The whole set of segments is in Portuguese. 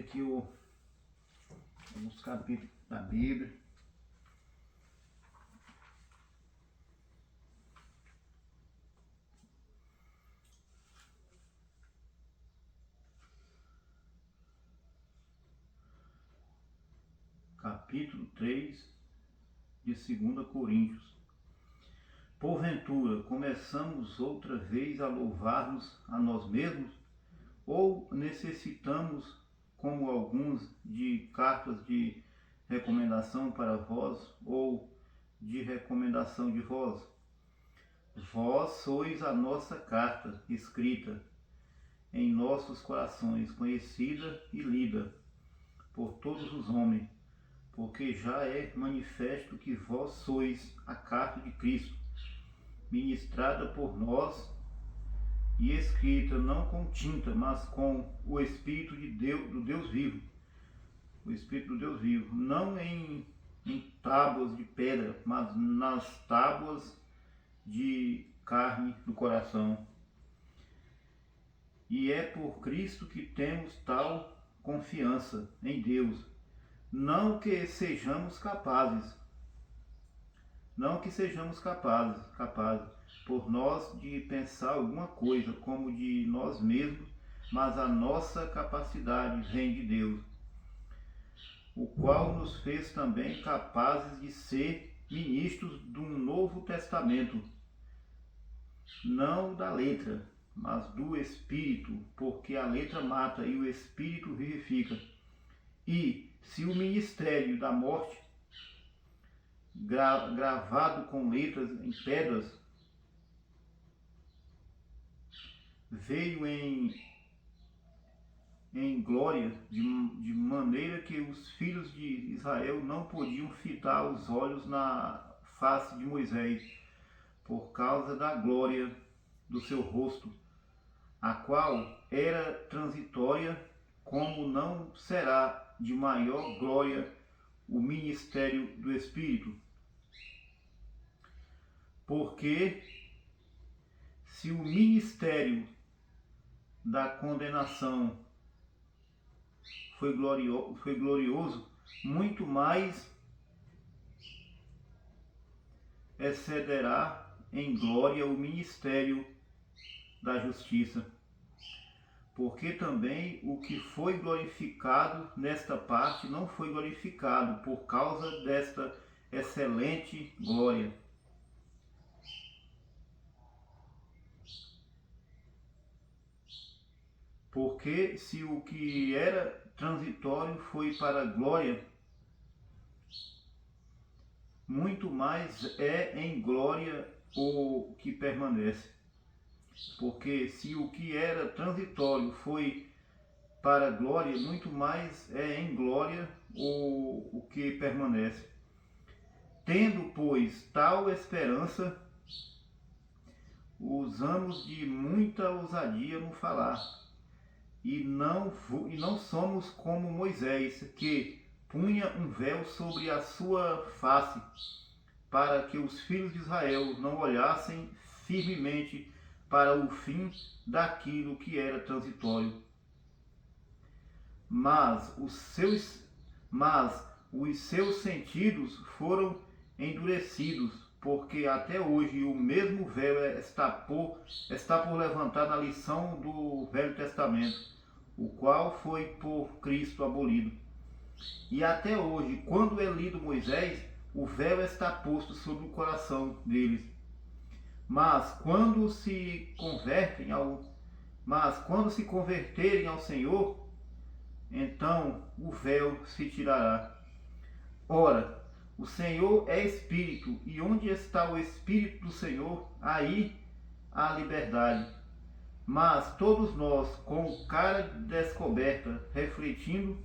aqui alguns capítulos da Bíblia. Capítulo 3 de 2 Coríntios. Porventura, começamos outra vez a louvar-nos a nós mesmos? Ou necessitamos, como alguns, de cartas de recomendação para vós, ou de recomendação de vós? Vós sois a nossa carta, escrita em nossos corações, conhecida e lida por todos os homens, porque já é manifesto que vós sois a carta de Cristo, ministrada por nós e escrita não com tinta, mas com o Espírito de Deus, do Deus vivo, o Espírito do Deus vivo, não em tábuas de pedra, mas nas tábuas de carne do coração. E é por Cristo que temos tal confiança em Deus, não que sejamos capazes por nós de pensar alguma coisa como de nós mesmos, mas a nossa capacidade vem de Deus, o qual nos fez também capazes de ser ministros de um novo testamento, não da letra, mas do Espírito, porque a letra mata e o Espírito vivifica. E se o ministério da morte, gravado com letras em pedras, veio em glória, de maneira que os filhos de Israel não podiam fitar os olhos na face de Moisés, por causa da glória do seu rosto, a qual era transitória, como não será de maior glória o ministério do Espírito. Porque se o ministério da condenação foi glorioso, muito mais excederá em glória o ministério da justiça. Porque também o que foi glorificado nesta parte não foi glorificado por causa desta excelente glória. Porque se o que era transitório foi para a glória, muito mais é em glória o que permanece. Porque se o que era transitório foi para a glória, muito mais é em glória o que permanece. Tendo, pois, tal esperança, usamos de muita ousadia no falar, e não somos como Moisés, que punha um véu sobre a sua face, para que os filhos de Israel não olhassem firmemente para o fim daquilo que era transitório. Mas os seus sentidos foram endurecidos, porque até hoje o mesmo véu está por levantar na lição do Velho Testamento, o qual foi por Cristo abolido. E até hoje, quando é lido Moisés, o véu está posto sobre o coração deles. Mas quando se converterem ao Senhor, então o véu se tirará. Ora, o Senhor é Espírito, e onde está o Espírito do Senhor, aí há liberdade. Mas todos nós, com cara descoberta, refletindo,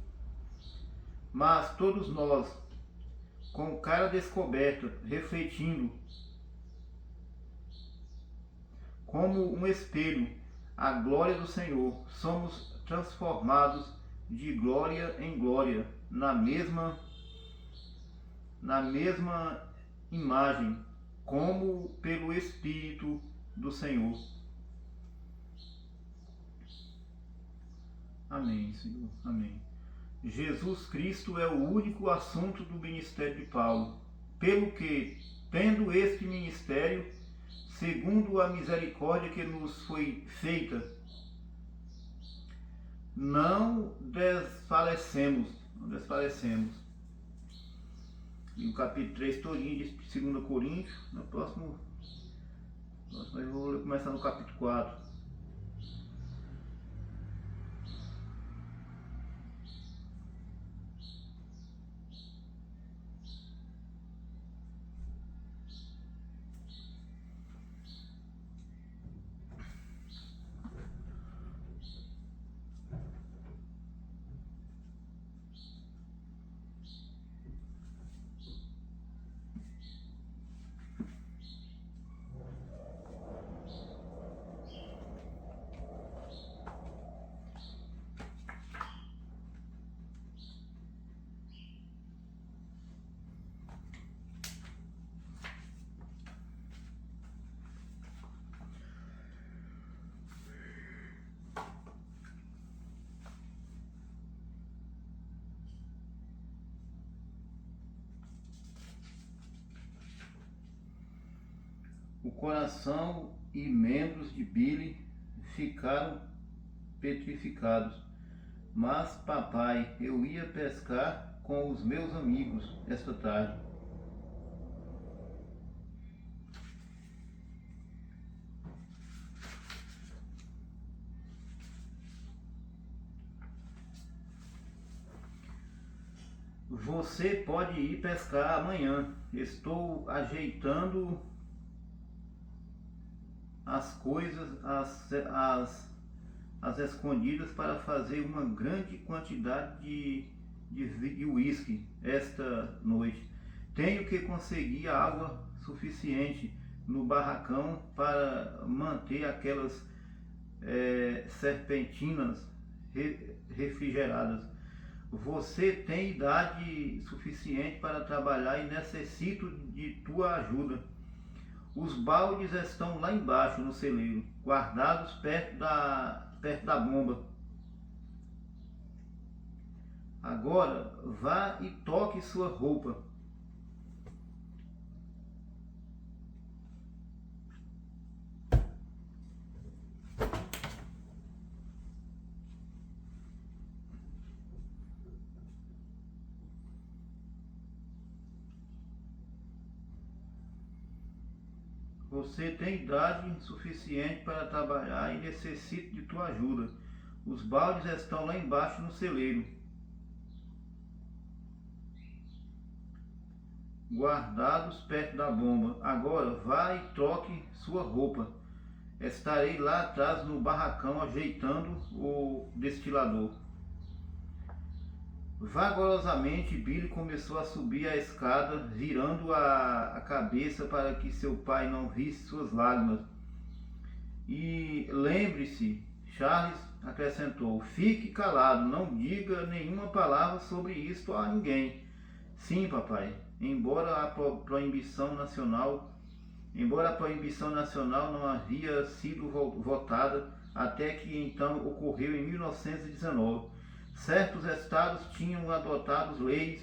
como um espelho, a glória do Senhor, somos transformados de glória em glória, na mesma imagem, como pelo Espírito do Senhor. Amém, Senhor. Amém. Jesus Cristo é o único assunto do ministério de Paulo, pelo que, tendo este ministério, segundo a misericórdia que nos foi feita, não desfalecemos. E o capítulo 3 todinho de 2 Coríntios, no próximo eu vou começar no capítulo 4. O coração e membros de Billy ficaram petrificados. Mas, papai, eu ia pescar com os meus amigos esta tarde. Você pode ir pescar amanhã. Estou ajeitando as coisas, as escondidas para fazer uma grande quantidade de uísque esta noite. Tenho que conseguir água suficiente no barracão para manter aquelas serpentinas refrigeradas. Você tem idade suficiente para trabalhar e necessito de tua ajuda. Os baldes estão lá embaixo no celeiro, guardados perto da bomba. Agora vá e toque sua roupa. Você tem idade suficiente para trabalhar e necessito de tua ajuda. Os baldes estão lá embaixo no celeiro, guardados perto da bomba. Agora vá e troque sua roupa. Estarei lá atrás no barracão ajeitando o destilador. Vagarosamente, Billy começou a subir a escada, virando a cabeça para que seu pai não visse suas lágrimas. E lembre-se, Charles acrescentou, fique calado, não diga nenhuma palavra sobre isto a ninguém. Sim, papai, embora a proibição nacional não havia sido votada até que então ocorreu em 1919. Certos estados tinham adotado leis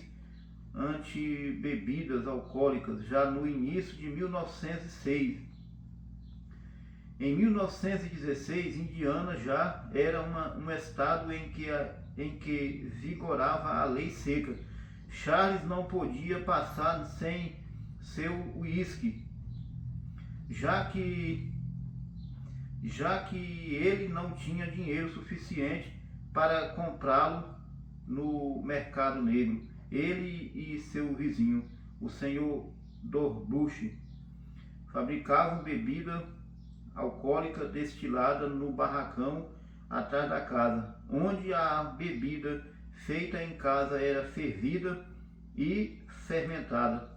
anti-bebidas alcoólicas já no início de 1906. Em 1916, Indiana já era um estado em que vigorava a lei seca. Charles não podia passar sem seu uísque, já que ele não tinha dinheiro suficiente para comprá-lo no mercado negro. Ele e seu vizinho, o senhor Dorbush, fabricavam bebida alcoólica destilada no barracão atrás da casa, onde a bebida feita em casa era fervida e fermentada.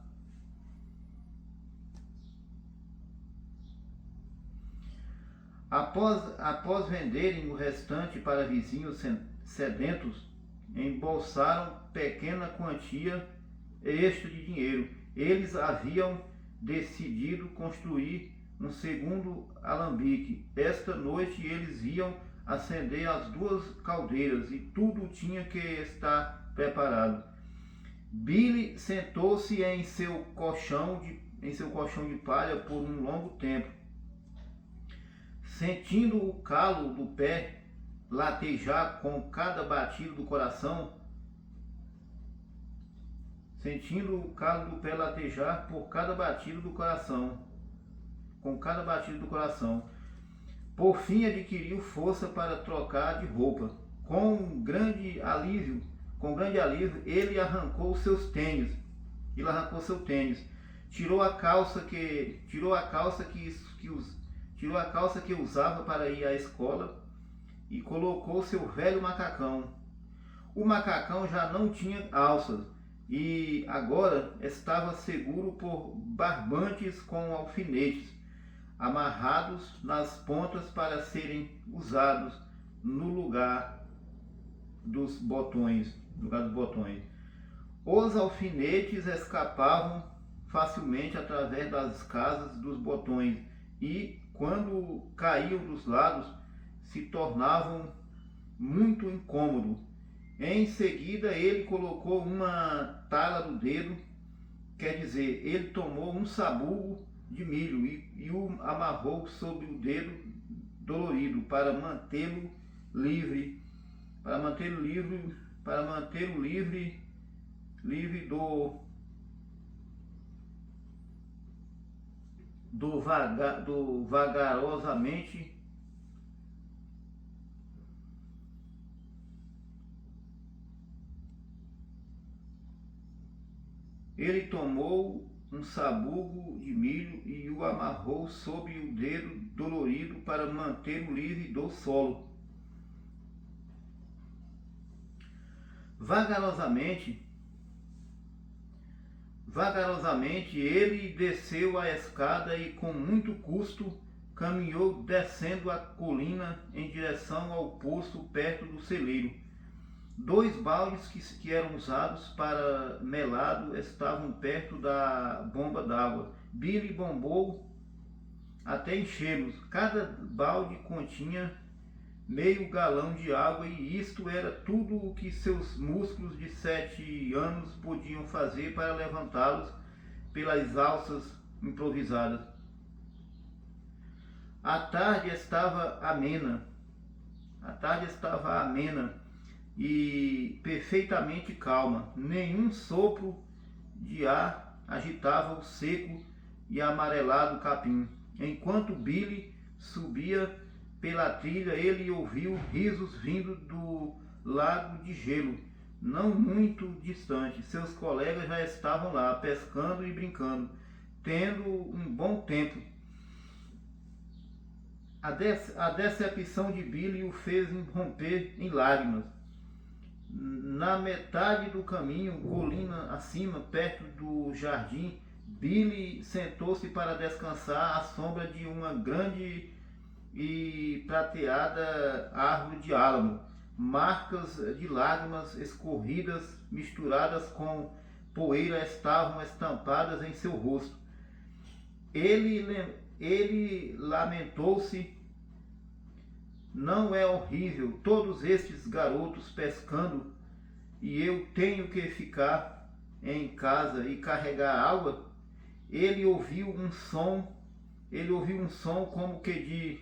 Após venderem o restante para vizinhos sedentos, embolsaram pequena quantia extra de dinheiro. Eles haviam decidido construir um segundo alambique. Esta noite eles iam acender as 2 caldeiras e tudo tinha que estar preparado. Billy sentou-se em seu colchão de palha por um longo tempo, sentindo o calo do pé latejar com cada batido do coração, por cada batido do coração, Por fim adquiriu força para trocar de roupa. Com grande alívio, ele arrancou seu tênis. Tirou a calça que usava para ir à escola e colocou seu velho macacão. O macacão já não tinha alças e agora estava seguro por barbantes com alfinetes amarrados nas pontas para serem usados no lugar dos botões. Os alfinetes escapavam facilmente através das casas dos botões e, quando caíam dos lados, se tornavam muito incômodos. Em seguida, ele colocou uma tala no dedo, quer dizer, ele tomou um sabugo de milho e o amarrou sobre o dedo dolorido para mantê-lo livre do vagarosamente ele tomou um sabugo de milho e o amarrou sobre o dedo dolorido para mantê-lo livre do solo. Vagarosamente ele desceu a escada e com muito custo caminhou descendo a colina em direção ao poço perto do celeiro. 2 baldes que eram usados para melado estavam perto da bomba d'água. Billy bombou até enchê-los. Cada balde continha meio galão de água e isto era tudo o que seus músculos de 7 anos podiam fazer para levantá-los pelas alças improvisadas. A tarde estava amena e perfeitamente calma. Nenhum sopro de ar agitava o seco e amarelado capim. Enquanto Billy subia pela trilha, ele ouviu risos vindo do lago de gelo, não muito distante. Seus colegas já estavam lá, pescando e brincando, tendo um bom tempo. A decepção de Billy o fez romper em lágrimas. Na metade do caminho, colina acima, perto do jardim, Billy sentou-se para descansar à sombra de uma grande e prateada árvore de álamo. Marcas de lágrimas escorridas, misturadas com poeira, estavam estampadas em seu rosto. Ele lamentou-se. Não é horrível todos estes garotos pescando e eu tenho que ficar em casa e carregar água? Ele ouviu um som como que de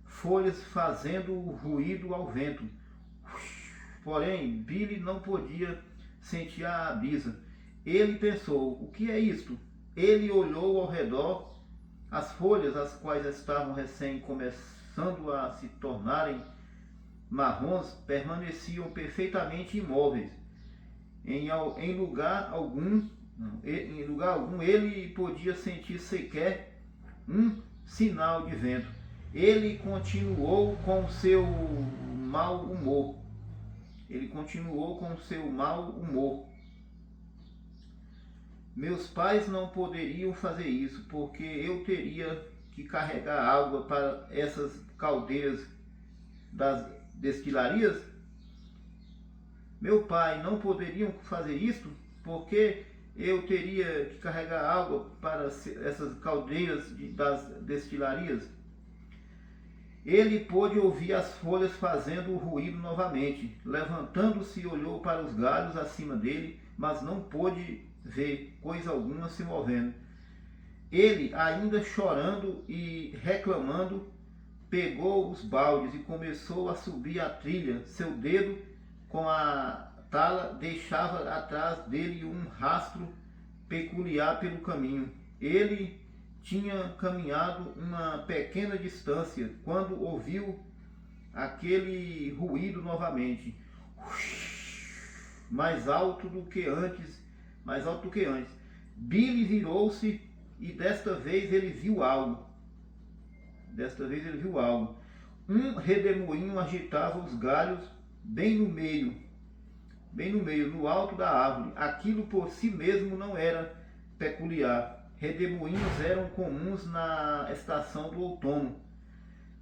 folhas fazendo ruído ao vento. Porém, Billy não podia sentir a brisa. Ele pensou: o que é isto? Ele olhou ao redor. As folhas, as quais estavam recém começando a se tornarem marrons, permaneciam perfeitamente imóveis. Em lugar algum ele podia sentir sequer um sinal de vento. Ele continuou com seu mau humor. Meus pais não poderiam fazer isso, porque eu teria que carregar água para essas caldeiras das destilarias? Meu pai não poderiam fazer isso, porque eu teria que carregar água para essas caldeiras das destilarias? Ele pôde ouvir as folhas fazendo ruído novamente. Levantando-se, olhou para os galhos acima dele, mas não pôde ver coisa alguma se movendo. Ele, ainda chorando e reclamando, pegou os baldes e começou a subir a trilha. Seu dedo com a tala deixava atrás dele um rastro peculiar pelo caminho. Ele tinha caminhado uma pequena distância quando ouviu aquele ruído novamente, mais alto do que antes. Billy virou-se e desta vez ele viu algo. Um redemoinho agitava os galhos bem no meio, no alto da árvore. Aquilo por si mesmo não era peculiar. Redemoinhos eram comuns na estação do outono.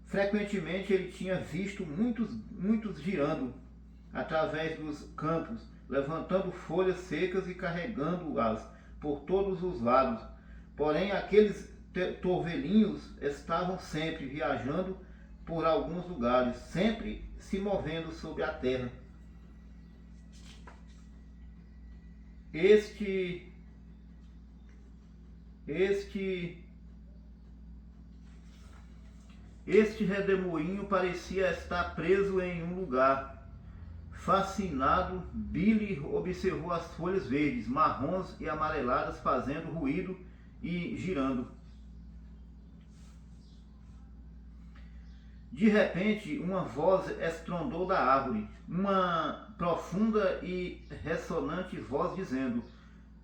Frequentemente ele tinha visto muitos girando através dos campos, levantando folhas secas e carregando-as por todos os lados. Porém, aqueles torvelinhos estavam sempre viajando por alguns lugares, sempre se movendo sobre a terra. Este redemoinho parecia estar preso em um lugar. Fascinado, Billy observou as folhas verdes, marrons e amareladas fazendo ruído e girando. De repente, uma voz estrondou da árvore, uma profunda e ressonante voz dizendo: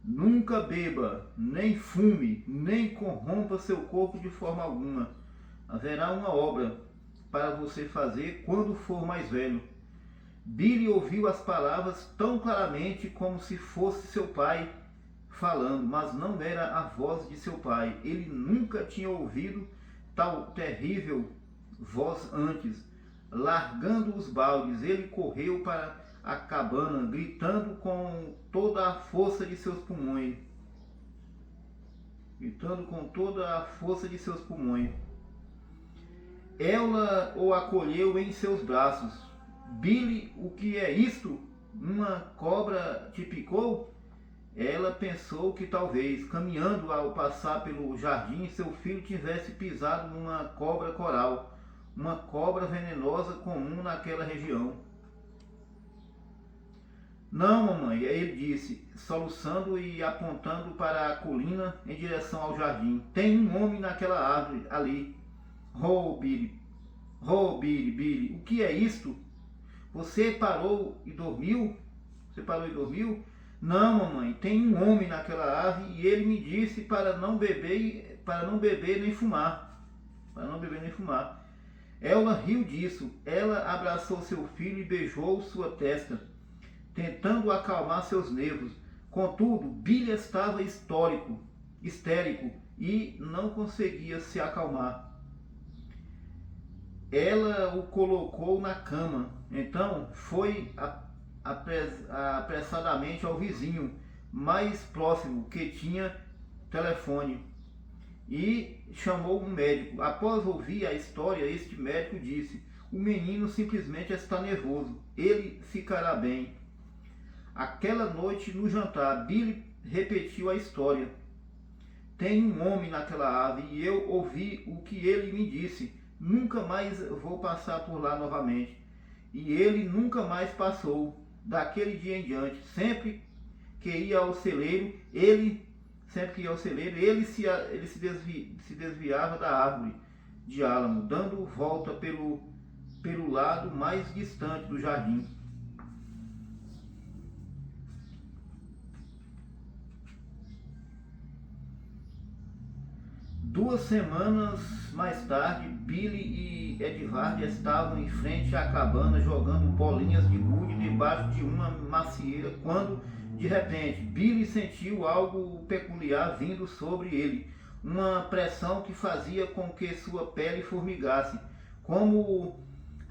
"Nunca beba, nem fume, nem corrompa seu corpo de forma alguma. Haverá uma obra para você fazer quando for mais velho." Billy ouviu as palavras tão claramente como se fosse seu pai falando, mas não era a voz de seu pai. Ele nunca tinha ouvido tal terrível voz antes. Largando os baldes, ele correu para a cabana, gritando com toda a força de seus pulmões. Ela o acolheu em seus braços. "Billy, o que é isto? Uma cobra te picou?" Ela pensou que talvez, caminhando ao passar pelo jardim, seu filho tivesse pisado numa cobra coral, uma cobra venenosa comum naquela região. "Não, mamãe," ele disse, soluçando e apontando para a colina em direção ao jardim. "Tem um homem naquela árvore ali." Oh, Billy, Billy, o que é isto? Você parou e dormiu? "Não, mamãe, tem um homem naquela árvore e ele me disse para não beber nem fumar. Ela riu disso. Ela abraçou seu filho e beijou sua testa, tentando acalmar seus nervos. Contudo, Billy estava histérico e não conseguia se acalmar. Ela o colocou na cama. Então foi apressadamente ao vizinho mais próximo que tinha telefone e chamou um médico. Após ouvir a história, este médico disse: "O menino simplesmente está nervoso. Ele ficará bem." Aquela noite, no jantar, Billy repetiu a história. "Tem um homem naquela árvore e eu ouvi o que ele me disse. Nunca mais vou passar por lá novamente." E ele nunca mais passou. Daquele dia em diante, sempre que ia ao celeiro, ele se desviava da árvore de álamo, dando volta pelo lado mais distante do jardim. Duas semanas mais tarde, Billy e Edvard estavam em frente à cabana jogando bolinhas de gude debaixo de uma macieira, quando, de repente, Billy sentiu algo peculiar vindo sobre ele, uma pressão que fazia com que sua pele formigasse, como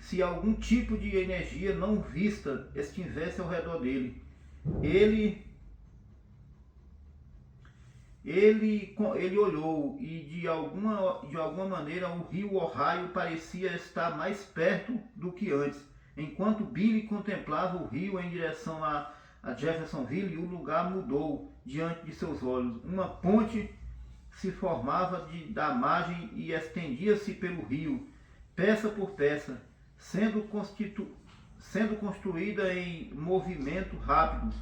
se algum tipo de energia não vista estivesse ao redor dele. Ele olhou e de alguma maneira o rio Ohio parecia estar mais perto do que antes. Enquanto Billy contemplava o rio em direção a Jeffersonville, o lugar mudou diante de seus olhos. Uma ponte se formava da margem e estendia-se pelo rio, peça por peça, sendo construída em movimento rápido.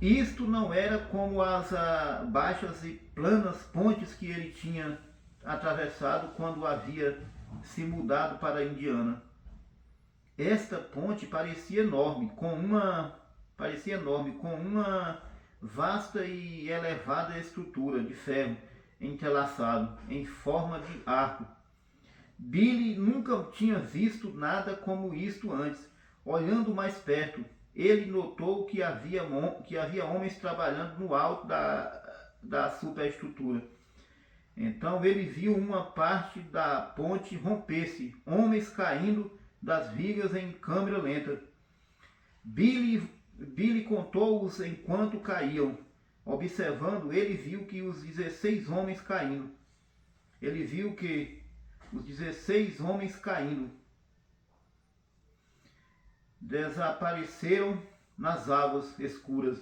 Isto não era como as baixas e planas pontes que ele tinha atravessado quando havia se mudado para a Indiana. Esta ponte parecia enorme, com uma vasta e elevada estrutura de ferro entrelaçado em forma de arco. Billy nunca tinha visto nada como isto antes. Olhando mais perto, ele notou que havia homens trabalhando no alto da superestrutura. Então ele viu uma parte da ponte romper-se, homens caindo das vigas em câmera lenta. Billy contou-os enquanto caíam. Observando, ele viu que os 16 homens caindo. Desapareceram nas águas escuras.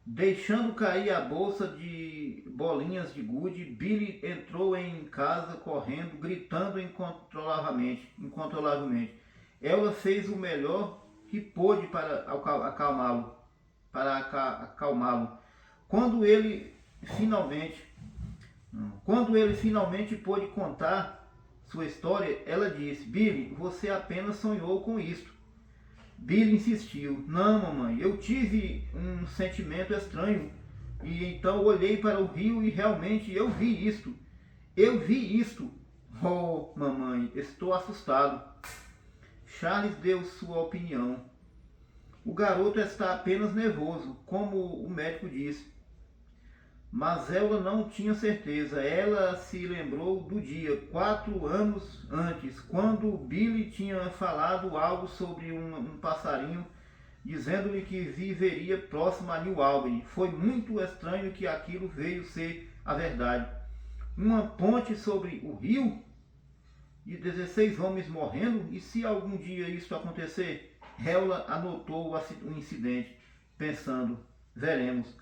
Deixando cair a bolsa de bolinhas de gude, Billy entrou em casa correndo, gritando incontrolavelmente. Ela fez o melhor que pôde para acalmá-lo. Quando ele finalmente pôde contar sua história, ela disse: Billy, você apenas sonhou com isto. Billy insistiu: não, mamãe, eu tive um sentimento estranho e então olhei para o rio e realmente eu vi isto. Oh, mamãe, estou assustado. Charles deu sua opinião. O garoto está apenas nervoso, como o médico disse. Mas ela não tinha certeza. Ela se lembrou do dia, 4 anos antes, quando Billy tinha falado algo sobre um passarinho, dizendo-lhe que viveria próximo a New Albany. Foi muito estranho que aquilo veio ser a verdade. Uma ponte sobre o rio e 16 homens morrendo? E se algum dia isso acontecer? Ela anotou o incidente, pensando: veremos.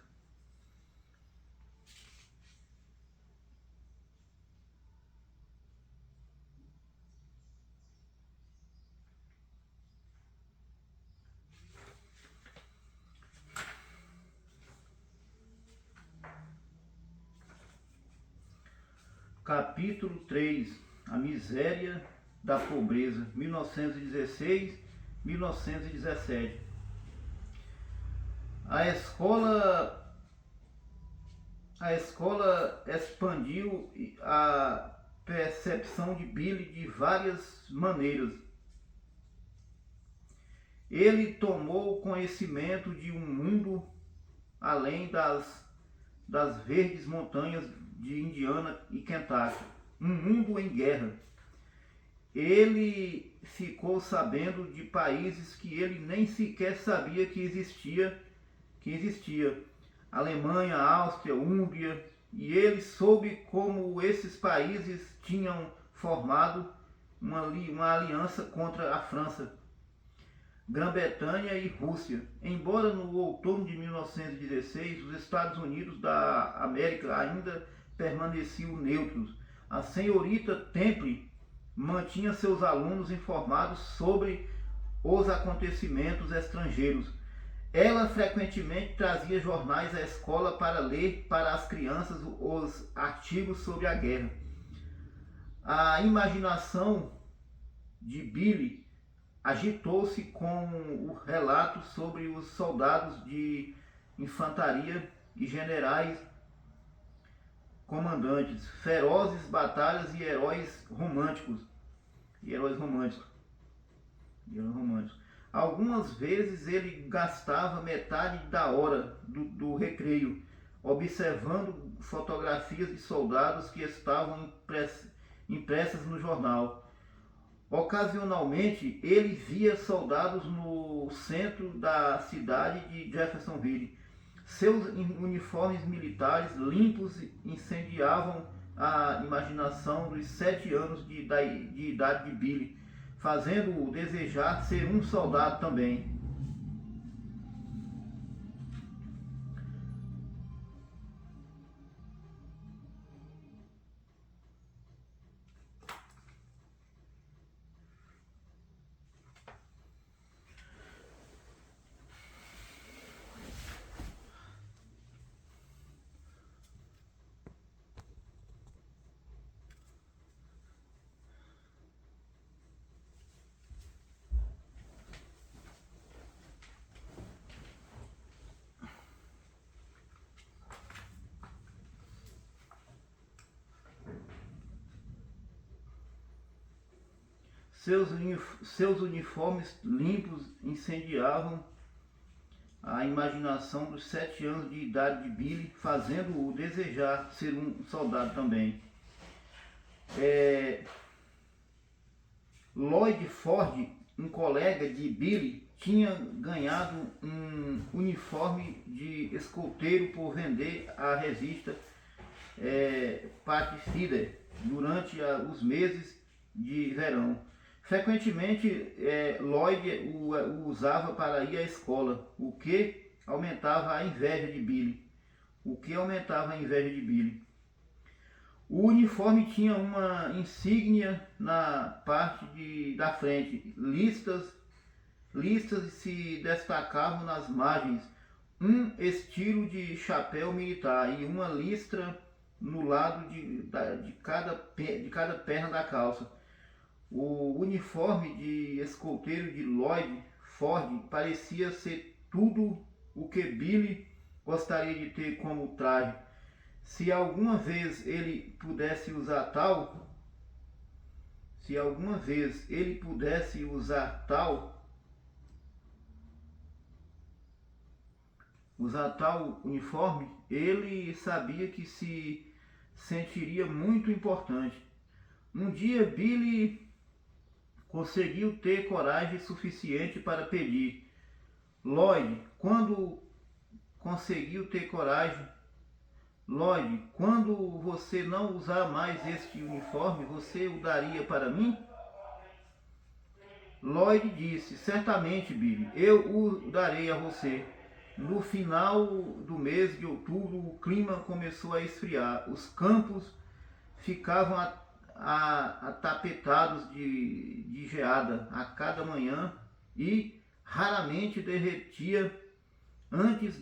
Capítulo 3: A miséria da pobreza, 1916-1917. A escola expandiu a percepção de Billy de várias maneiras. Ele tomou conhecimento de um mundo além das verdes montanhas de Indiana e Kentucky, um mundo em guerra. Ele ficou sabendo de países que ele nem sequer sabia que existia. Alemanha, Áustria, Hungria, e ele soube como esses países tinham formado uma aliança contra a França, Grã-Bretanha e Rússia. Embora no outono de 1916 os Estados Unidos da América ainda permaneciam neutros, a senhorita Temple mantinha seus alunos informados sobre os acontecimentos estrangeiros. Ela frequentemente trazia jornais à escola para ler para as crianças os artigos sobre a guerra. A imaginação de Billy agitou-se com o relato sobre os soldados de infantaria e generais comandantes, ferozes batalhas e heróis românticos. Algumas vezes ele gastava metade da hora do recreio observando fotografias de soldados que estavam impressas no jornal. Ocasionalmente ele via soldados no centro da cidade de Jeffersonville, Seus uniformes militares limpos incendiavam a imaginação dos 7 anos de idade de Billy, fazendo-o desejar ser um soldado também. Seus uniformes limpos incendiavam a imaginação dos 7 anos de idade de Billy, fazendo-o desejar ser um soldado também. Lloyd Ford, um colega de Billy, tinha ganhado um uniforme de escoteiro por vender a revista Pathfinder durante os meses de verão. Frequentemente, Lloyd o usava para ir à escola, o que aumentava a inveja de Billy. O uniforme tinha uma insígnia na parte da frente. Listas se destacavam nas margens, um estilo de chapéu militar e uma listra no lado de cada perna da calça. O uniforme de escoteiro de Lloyd Ford parecia ser tudo o que Billy gostaria de ter como traje. Se alguma vez ele pudesse usar tal uniforme, ele sabia que se sentiria muito importante. Um dia Billy conseguiu ter coragem suficiente para pedir: Lloyd, quando você não usar mais este uniforme, você o daria para mim? Lloyd disse: certamente, Billy, eu o darei a você. No final do mês de outubro, o clima começou a esfriar. Os campos ficavam atapetados de geada a cada manhã e raramente derretia antes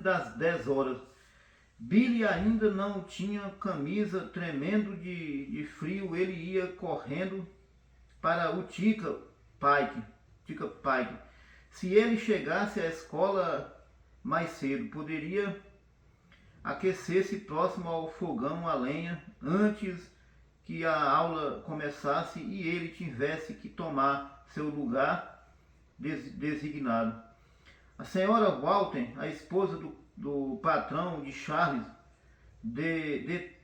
das 10 horas. Billy ainda não tinha camisa, tremendo de frio. Ele ia correndo para o Tika Pike. Se ele chegasse à escola mais cedo, poderia aquecer-se próximo ao fogão a lenha antes que a aula começasse e ele tivesse que tomar seu lugar designado. A senhora Walton, a esposa do patrão de Charles, deve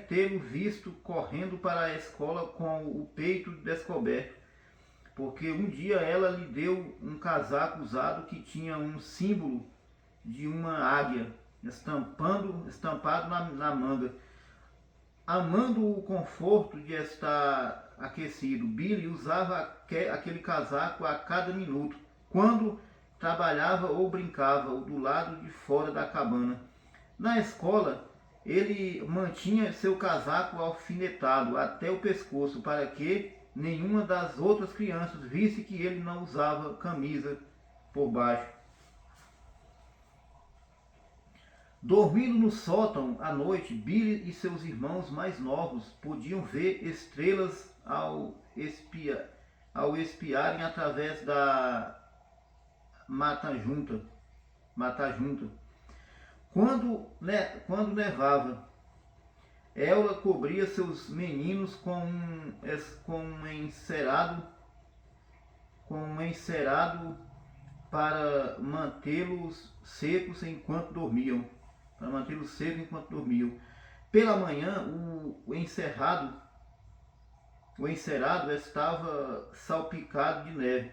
tê-lo visto correndo para a escola com o peito descoberto, porque um dia ela lhe deu um casaco usado que tinha um símbolo de uma águia estampado na manga. Amando o conforto de estar aquecido, Billy usava aquele casaco a cada minuto, quando trabalhava ou brincava do lado de fora da cabana. Na escola, ele mantinha seu casaco alfinetado até o pescoço para que nenhuma das outras crianças visse que ele não usava camisa por baixo. Dormindo no sótão à noite, Billy e seus irmãos mais novos podiam ver estrelas ao espiarem através da mata junta. Quando nevava, ela cobria seus meninos com um encerado para mantê-los secos enquanto dormiam. Pela manhã, o encerado estava salpicado de neve.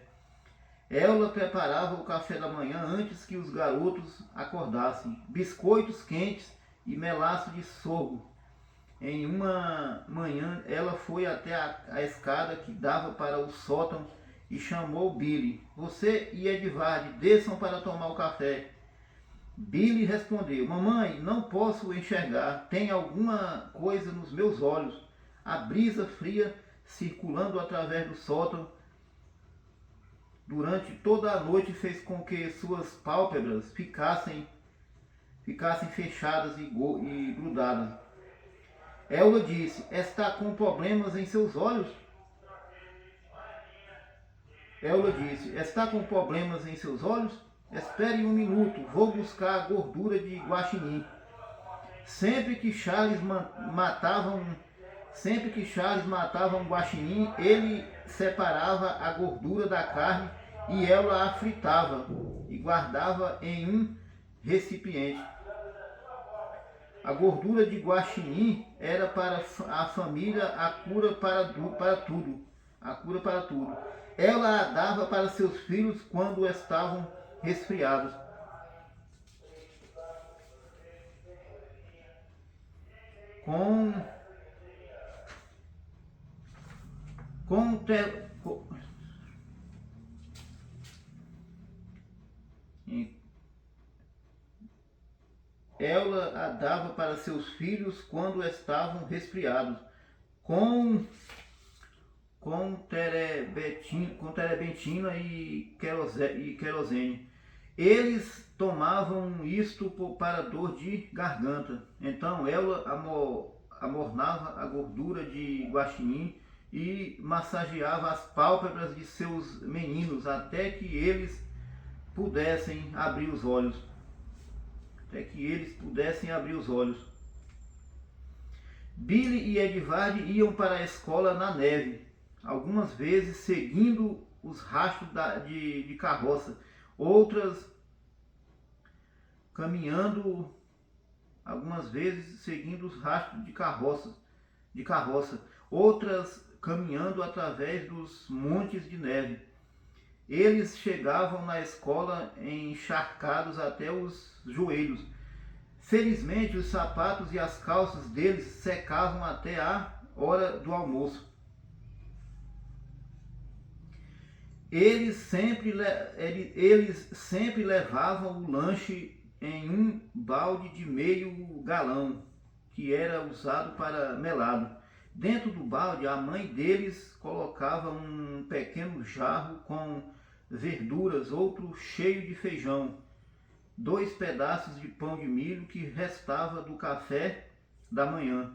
Ela preparava o café da manhã antes que os garotos acordassem. Biscoitos quentes e melaço de sorgo. Em uma manhã, ela foi até a escada que dava para o sótão e chamou Billy. Você e Edvard desçam para tomar o café. Billy respondeu: Mamãe, não posso enxergar. Tem alguma coisa nos meus olhos. A brisa fria circulando através do sótão durante toda a noite fez com que suas pálpebras ficassem fechadas e grudadas. Ela disse: Está com problemas em seus olhos? Ela disse: Está com problemas em seus olhos? Espere um minuto, vou buscar a gordura de guaxinim. Sempre que Charles matava um guaxinim, ele separava a gordura da carne e ela a fritava e guardava em um recipiente. A gordura de guaxinim era para a família a cura para tudo. A cura para tudo. Ela a dava para seus filhos quando estavam resfriados. Ela a dava para seus filhos quando estavam resfriados, com terebentina e querosene. Eles tomavam isto para dor de garganta. Então ela amornava a gordura de guaxinim e massageava as pálpebras de seus meninos até que eles pudessem abrir os olhos. Billy e Edvard iam para a escola na neve, algumas vezes seguindo os rastros de carroça, outras caminhando, outras caminhando através dos montes de neve. Eles chegavam na escola encharcados até os joelhos. Felizmente, os sapatos e as calças deles secavam até a hora do almoço. Eles sempre levavam o lanche em um balde de meio galão, que era usado para melado. Dentro do balde, a mãe deles colocava um pequeno jarro com verduras, outro cheio de feijão, 2 pedaços de pão de milho que restava do café da manhã.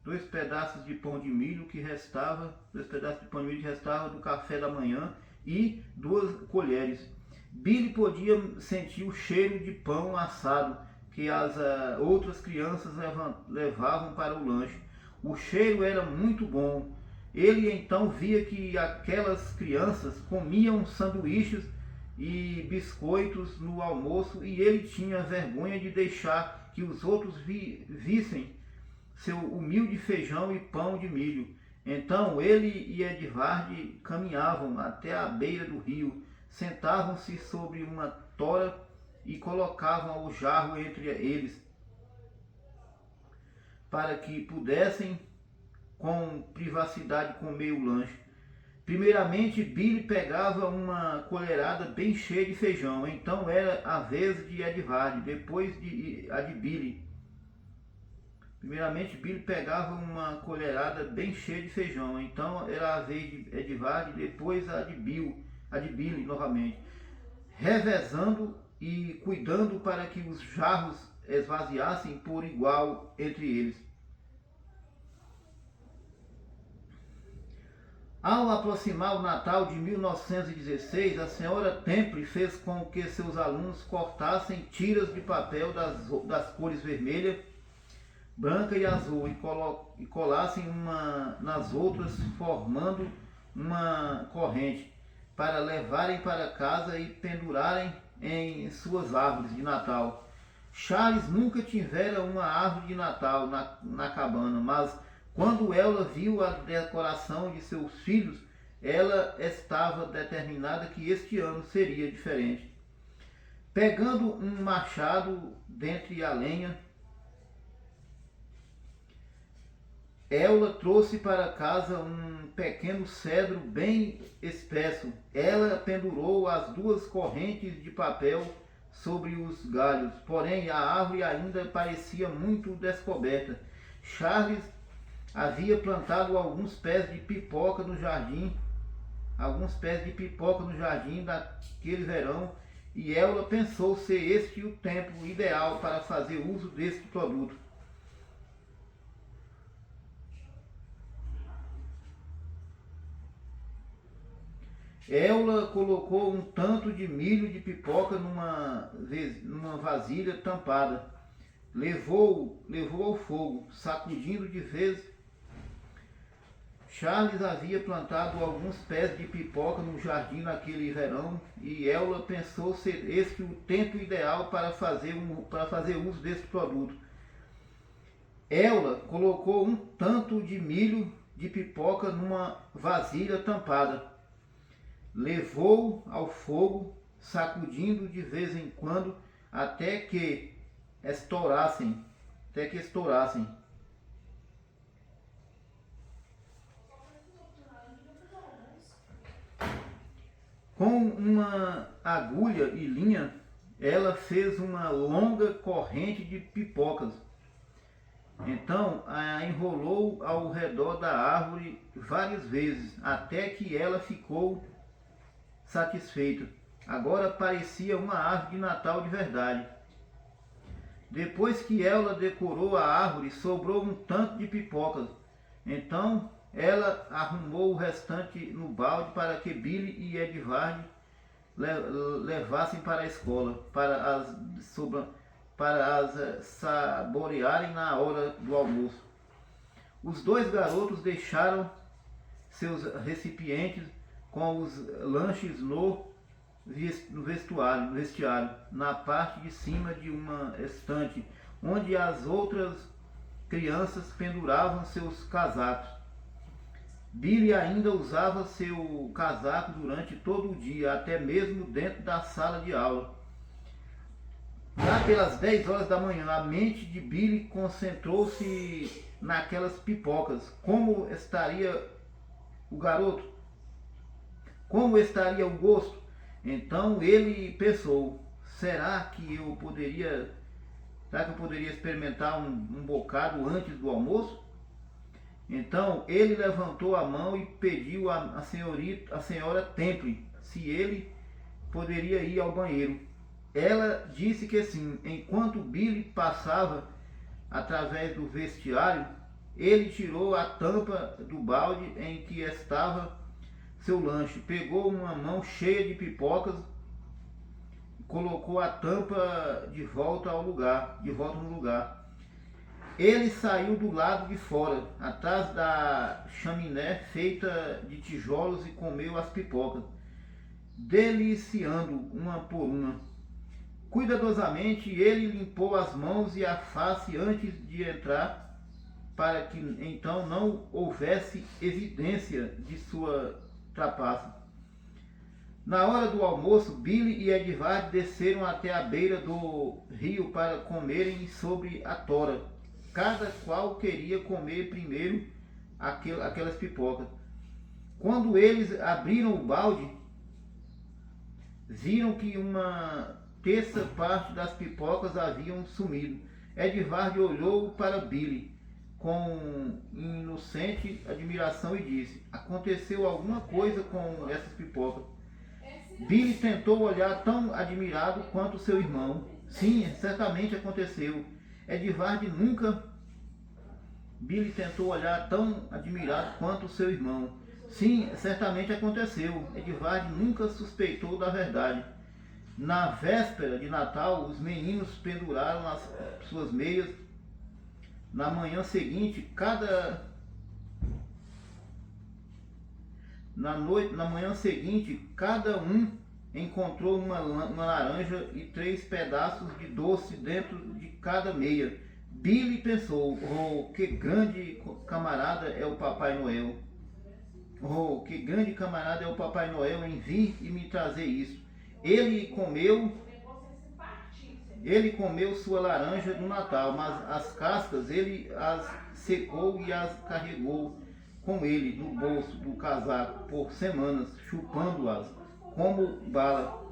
2 pedaços de pão de milho que restava do café da manhã e 2 colheres. Billy podia sentir o cheiro de pão assado que as outras crianças levavam para o lanche. O cheiro era muito bom. Ele então via que aquelas crianças comiam sanduíches e biscoitos no almoço e ele tinha vergonha de deixar que os outros vissem seu humilde feijão e pão de milho. Então ele e Edvard caminhavam até a beira do rio, sentavam-se sobre uma tora e colocavam o jarro entre eles, para que pudessem com privacidade comer o lanche. Primeiramente, Billy pegava uma colherada bem cheia de feijão, então era a vez de Edvard, depois a de Billy. Primeiramente, Billy pegava uma colherada bem cheia de feijão, então era a vez de Edvard, depois a de Billy novamente, revezando e cuidando para que os jarros esvaziassem por igual entre eles. Ao aproximar o Natal de 1916, a senhora Temple fez com que seus alunos cortassem tiras de papel das cores vermelha, branca e azul e colassem uma nas outras, formando uma corrente, para levarem para casa e pendurarem em suas árvores de Natal. Charles nunca tivera uma árvore de Natal na cabana, mas Quando ela viu a decoração de seus filhos, ela estava determinada que este ano seria diferente. Pegando um machado dentre a lenha, ela trouxe para casa um pequeno cedro bem espesso. Ela pendurou as duas correntes de papel sobre os galhos, porém a árvore ainda parecia muito descoberta. Charles havia plantado alguns pés de pipoca no jardim daquele verão, e ela pensou ser este o tempo ideal para fazer uso deste produto. Ela colocou um tanto de milho de pipoca numa vasilha tampada. Levou ao fogo, sacudindo de vez. Charles havia plantado alguns pés de pipoca no jardim naquele verão, e ela pensou ser este o tempo ideal para fazer uso deste produto. Ela colocou um tanto de milho de pipoca numa vasilha tampada. Levou ao fogo, sacudindo de vez em quando, até que estourassem. Com uma agulha e linha, ela fez uma longa corrente de pipocas. Então a enrolou ao redor da árvore várias vezes, até que ela ficou satisfeita. Agora parecia uma árvore de Natal de verdade. Depois que ela decorou a árvore, sobrou um tanto de pipocas. Então ela arrumou o restante no balde para que Billy e Edvard levassem para a escola, para as saborearem na hora do almoço. Os dois garotos deixaram seus recipientes com os lanches no vestiário, na parte de cima de uma estante, onde as outras crianças penduravam seus casacos. Billy ainda usava seu casaco durante todo o dia, até mesmo dentro da sala de aula. Lá pelas 10 horas da manhã, a mente de Billy concentrou-se naquelas pipocas. Como estaria o garoto? Como estaria o gosto? Então ele pensou: será que eu poderia experimentar um bocado antes do almoço? Então ele levantou a mão e pediu a senhora Temple se ele poderia ir ao banheiro. Ela disse que sim. Enquanto Billy passava através do vestiário, ele tirou a tampa do balde em que estava seu lanche, pegou uma mão cheia de pipocas, colocou a tampa de volta no lugar. Ele saiu do lado de fora, atrás da chaminé feita de tijolos, e comeu as pipocas, deliciando uma por uma. Cuidadosamente ele limpou as mãos e a face antes de entrar, para que então não houvesse evidência de sua trapaça. Na hora do almoço, Billy e Edvard desceram até a beira do rio para comerem sobre a tora. Cada qual queria comer primeiro aquelas pipocas. Quando eles abriram o balde, viram que uma terça parte das pipocas haviam sumido. Edvard olhou para Billy com inocente admiração e disse: aconteceu alguma coisa com essas pipocas? Billy tentou olhar tão admirado quanto seu irmão. Sim, certamente aconteceu. Billy tentou olhar tão admirado quanto seu irmão. Sim, certamente aconteceu. Edvard nunca suspeitou da verdade. Na véspera de Natal, os meninos penduraram as suas meias. Na manhã seguinte, cada um encontrou uma laranja e 3 pedaços de doce dentro de cada meia. Billy pensou, oh, que grande camarada é o Papai Noel. Oh, que grande camarada é o Papai Noel em vir e me trazer isso. Ele comeu sua laranja no Natal, mas as cascas ele as secou e as carregou com ele no bolso do casaco por semanas, chupando-as como bala.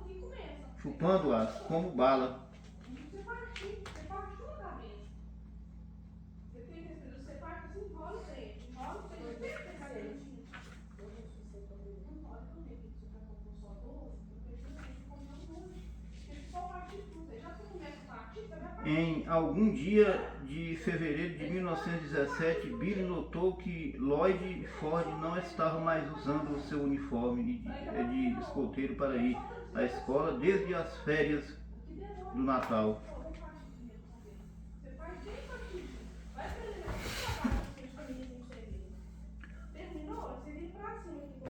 Em algum dia de fevereiro de 1917, Billy notou que Lloyd Ford não estava mais usando o seu uniforme de escoteiro para ir à escola desde as férias do Natal.